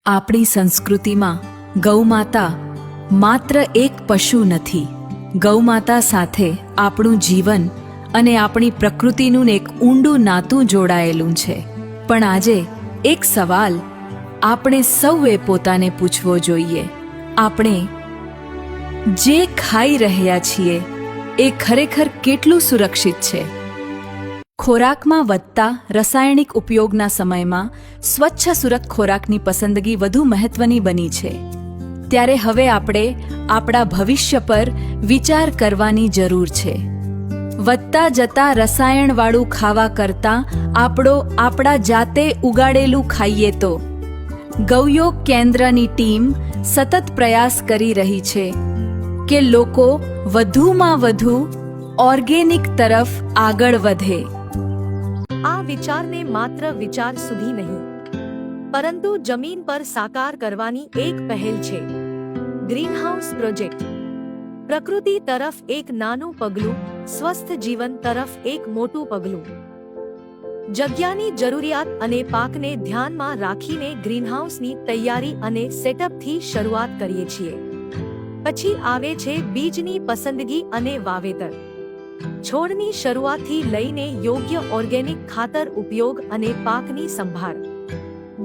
આપણી સંસ્કૃતિમાં ગૌમાતા માત્ર એક પશુ નથી. ગૌમાતા સાથે આપણું જીવન અને આપણી પ્રકૃતિનું એક ઊંડું નાતું જોડાયેલું છે. પણ આજે એક સવાલ આપણે સૌએ પોતાને પૂછવો જોઈએ. આપણે જે ખાઈ રહ્યા છીએ એ ખરેખર કેટલું સુરક્ષિત છે? ખોરાકમાં વધતા રાસાયણિક ઉપયોગના સમયમાં સ્વચ્છ સુરક્ષિત ખોરાકની પસંદગી વધુ મહત્વની બની છે. ત્યારે હવે આપણે આપણા ભવિષ્ય પર વિચાર કરવાની જરૂર છે. વધતા જતા રસાયણવાળું ખાવા કરતાં આપણા જાતે ઉગાડેલું ખાઈએ તો. ગૌયોગ કેન્દ્રની ટીમ સતત પ્રયાસ કરી રહી છે કે લોકો વધુમાં વધુ ઓર્ગેનિક તરફ આગળ વધે. આ વિચારને માત્ર વિચાર સુધી નહીં, પરંતુ જમીન પર સાકાર કરવાની એક પહેલ છે. Greenhouse project. પ્રકૃતિ તરફ એક નાનું પગલું, સ્વસ્થ જીવન તરફ એક મોટું પગલું. જગ્યાની જરૂરિયાત અને પાકને ધ્યાનમાં રાખીને ગ્રીનહાઉસની તૈયારી અને સેટઅપથી શરૂઆત કરીએ છીએ. પછી આવે છે બીજની પસંદગી અને વાવેતર. છોડની શરૂઆતથી લઈને યોગ્ય ઓર્ગેનિક ખાતર ઉપયોગ અને પાકની સંભાળ.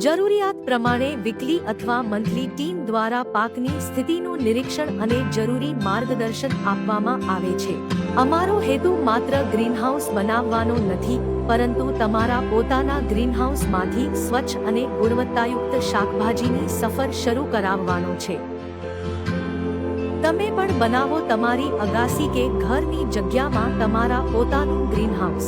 જરૂરિયાત પ્રમાણે વીકલી અથવા મંથલી ટીમ દ્વારા પાકની સ્થિતિનું નિરીક્ષણ અને જરૂરી માર્ગદર્શન આપવામાં આવે છે. અમારો હેતુ માત્ર ગ્રીનહાઉસ બનાવવાનો નથી, પરંતુ તમારા પોતાના ગ્રીનહાઉસમાંથી સ્વચ્છ અને ગુણવત્તાયુક્ત શાકભાજીની સફર શરૂ કરાવવાનો છે. તમે પણ બનાવો તમારી અગાસી કે ઘરની જગ્યામાં તમારા પોતાનું ગ્રીનહાઉસ.